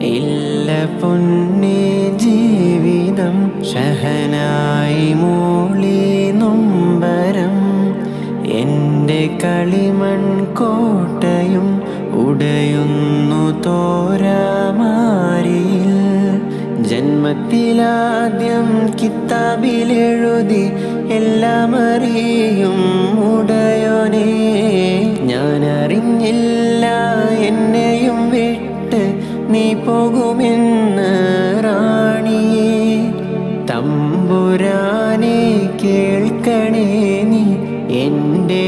ഇല്ല പൊന്നേ ജീവിതം ഷഹനായി മൂളി നൊമ്പരം എൻ്റെ കളിമൺ കോട്ടയും ഉടയുന്നു തോരാമാരിയിൽ ജന്മത്തിലാദ്യം കിതാബിലെഴുതി എല്ലാം അറിയും ഉടയോനെ ഞാനറിഞ്ഞില്ല എന്നെയും വിട്ട് നീ പോകുമെന്ന് റാണിയേ തമ്പുരാനെ കേൾക്കണേ നീ എൻ്റെ